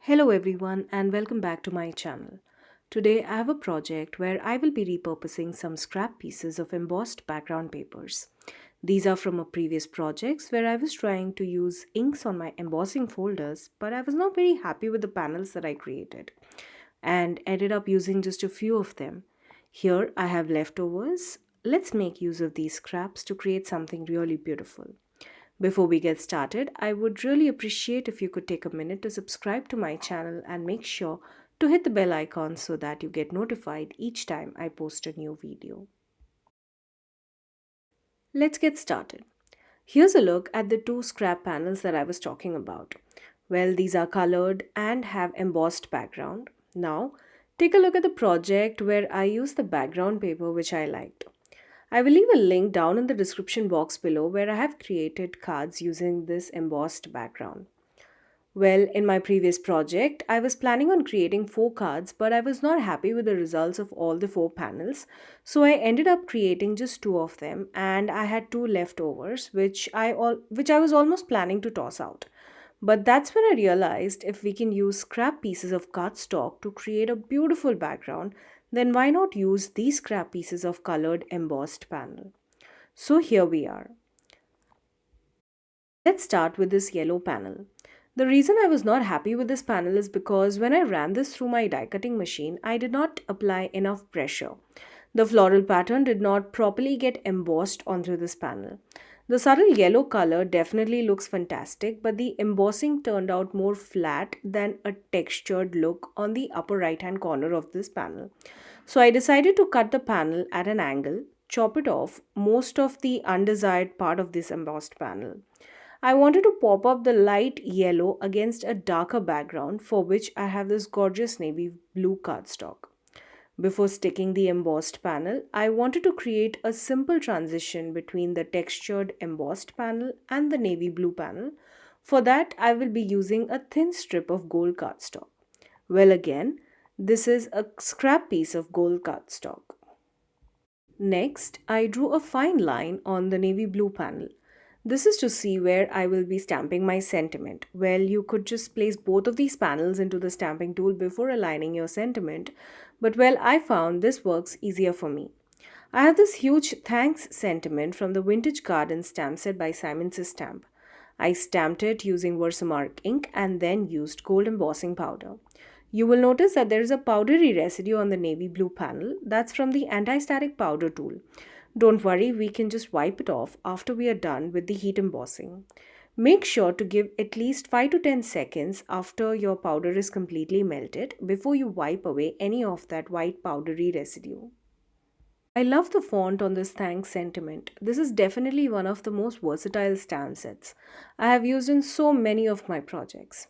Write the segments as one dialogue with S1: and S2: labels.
S1: Hello everyone and welcome back to my channel. Today I have a project where I will be repurposing some scrap pieces of embossed background papers. These are from a previous projects where I was trying to use inks on my embossing folders, but I was not very happy with the panels that I created and ended up using just a few of them. Here I have leftovers. Let's make use of these scraps to create something really beautiful. Before we get started, I would really appreciate if you could take a minute to subscribe to my channel and make sure to hit the bell icon so that you get notified each time I post a new video. Let's get started. Here's a look at the two scrap panels that I was talking about. Well, these are colored and have embossed background. Now, take a look at the project where I used the background paper which I liked. I will leave a link down in the description box below where I have created cards using this embossed background. Well, in my previous project, I was planning on creating 4 cards, but I was not happy with the results of all the 4 panels, so I ended up creating just 2 of them, and I had 2 leftovers, which I was almost planning to toss out. But that's when I realized if we can use scrap pieces of cardstock to create a beautiful background, then why not use these scrap pieces of colored embossed panel? So here we are. Let's start with this yellow panel. The reason I was not happy with this panel is because when I ran this through my die cutting machine, I did not apply enough pressure. The floral pattern did not properly get embossed onto this panel. The subtle yellow color definitely looks fantastic, but the embossing turned out more flat than a textured look on the upper right hand corner of this panel. So I decided to cut the panel at an angle, chop it off most of the undesired part of this embossed panel. I wanted to pop up the light yellow against a darker background for which I have this gorgeous navy blue cardstock. Before sticking the embossed panel, I wanted to create a simple transition between the textured embossed panel and the navy blue panel. For that, I will be using a thin strip of gold cardstock. Well, again, this is a scrap piece of gold cardstock. Next, I drew a fine line on the navy blue panel. This is to see where I will be stamping my sentiment. Well, you could just place both of these panels into the stamping tool before aligning your sentiment, but well, I found this works easier for me. I have this huge thanks sentiment from the Vintage Garden stamp set by Simon Says Stamp. I stamped it using Versamark ink and then used gold embossing powder. You will notice that there is a powdery residue on the navy blue panel. That's from the anti-static powder tool. Don't worry, we can just wipe it off after we are done with the heat embossing. Make sure to give at least 5 to 10 seconds after your powder is completely melted before you wipe away any of that white powdery residue. I love the font on this thanks sentiment. This is definitely one of the most versatile stamp sets I have used in so many of my projects.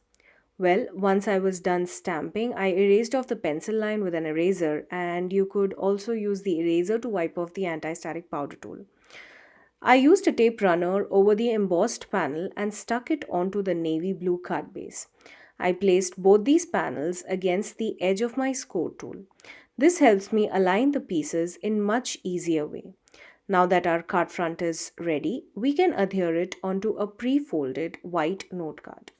S1: Well, once I was done stamping, I erased off the pencil line with an eraser, and you could also use the eraser to wipe off the anti-static powder tool. I used a tape runner over the embossed panel and stuck it onto the navy blue card base. I placed both these panels against the edge of my score tool. This helps me align the pieces in much easier way. Now that our card front is ready, we can adhere it onto a pre-folded white note card.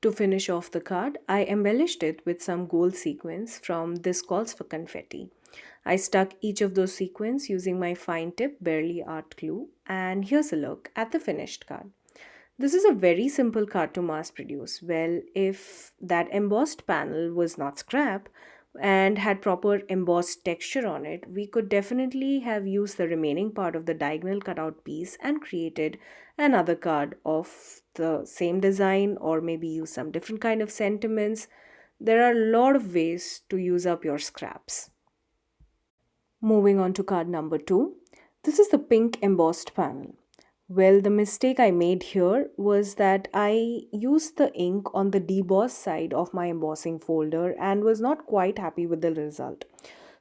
S1: To finish off the card, I embellished it with some gold sequins from This Calls for Confetti. I stuck each of those sequins using my fine tip Barely Art glue, and here's a look at the finished card. This is a very simple card to mass produce. Well, if that embossed panel was not scrap and had proper embossed texture on it, we could definitely have used the remaining part of the diagonal cutout piece and created another card of the same design, or maybe use some different kind of sentiments. There are a lot of ways to use up your scraps. Moving on to card number 2. This is the pink embossed panel. Well, the mistake I made here was that I used the ink on the deboss side of my embossing folder and was not quite happy with the result.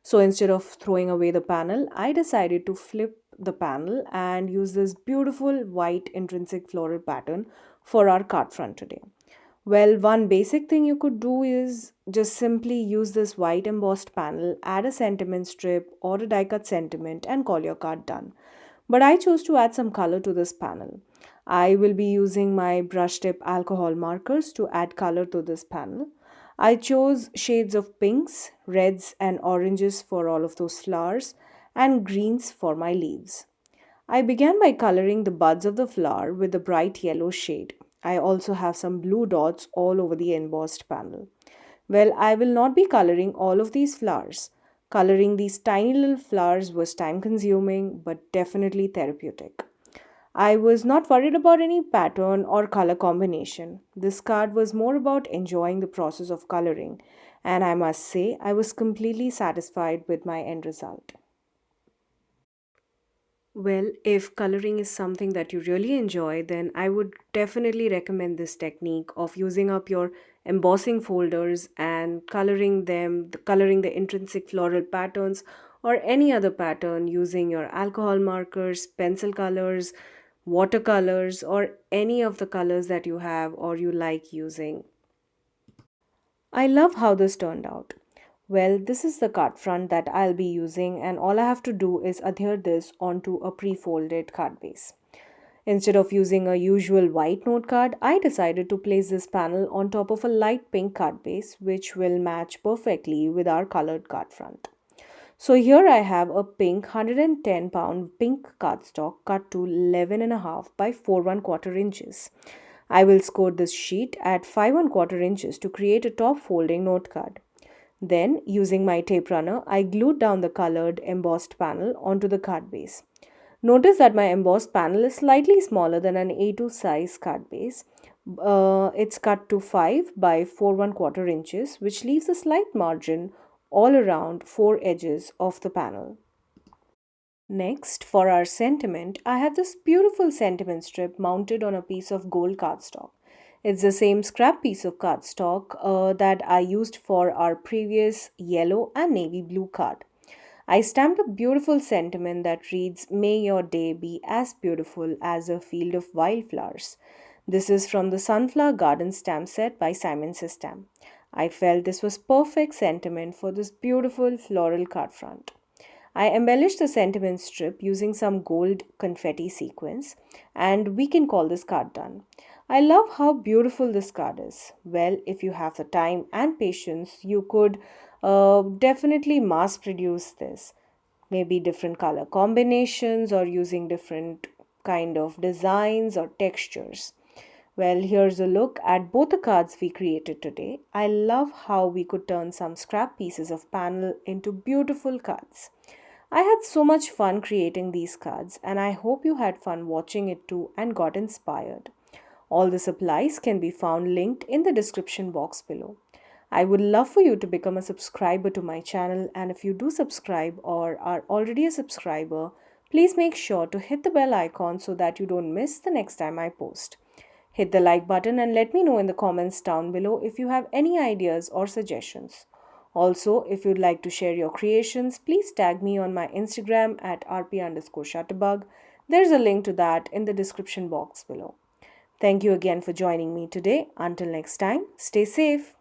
S1: So instead of throwing away the panel, I decided to flip the panel and use this beautiful white intrinsic floral pattern for our card front today. Well, one basic thing you could do is just simply use this white embossed panel, add a sentiment strip or a die cut sentiment and call your card done. But I chose to add some color to this panel. I will be using my brush tip alcohol markers to add color to this panel. I chose shades of pinks, reds, and oranges for all of those flowers, and greens for my leaves. I began by coloring the buds of the flower with a bright yellow shade. I also have some blue dots all over the embossed panel. Well, I will not be coloring all of these flowers. Coloring these tiny little flowers was time consuming but definitely therapeutic. I was not worried about any pattern or color combination. This card was more about enjoying the process of coloring, and I must say, I was completely satisfied with my end result. Well, if coloring is something that you really enjoy, then I would definitely recommend this technique of using up your embossing folders and coloring them, coloring the intrinsic floral patterns or any other pattern using your alcohol markers, pencil colors, watercolors, or any of the colors that you have or you like using. I love how this turned out. Well, this is the card front that I'll be using, and all I have to do is adhere this onto a pre-folded card base. Instead of using a usual white note card, I decided to place this panel on top of a light pink card base, which will match perfectly with our colored card front. So here I have a pink 110-pound pink cardstock cut to 11.5 by 4 1/4 inches. I will score this sheet at 5 1/4 inches to create a top folding note card. Then, using my tape runner, I glued down the colored embossed panel onto the card base. Notice that my embossed panel is slightly smaller than an A2 size card base. It's cut to 5 by 4 1/4 inches, which leaves a slight margin all around four edges of the panel. Next, for our sentiment, I have this beautiful sentiment strip mounted on a piece of gold cardstock. It's the same scrap piece of cardstock that I used for our previous yellow and navy blue card. I stamped a beautiful sentiment that reads, "May your day be as beautiful as a field of wildflowers." This is from the Sunflower Garden stamp set by Simon Says Stamp. I felt this was perfect sentiment for this beautiful floral card front. I embellished the sentiment strip using some gold confetti sequins, and we can call this card done. I love how beautiful this card is. Well, if you have the time and patience, you could definitely mass produce this. Maybe different color combinations or using different kind of designs or textures. Well, here's a look at both the cards we created today. I love how we could turn some scrap pieces of panel into beautiful cards. I had so much fun creating these cards, and I hope you had fun watching it too and got inspired. All the supplies can be found linked in the description box below. I would love for you to become a subscriber to my channel, and if you do subscribe or are already a subscriber, please make sure to hit the bell icon so that you don't miss the next time I post. Hit the like button and let me know in the comments down below if you have any ideas or suggestions. Also, if you'd like to share your creations, please tag me on my Instagram at rp_shutterbug. There's a link to that in the description box below. Thank you again for joining me today. Until next time, stay safe.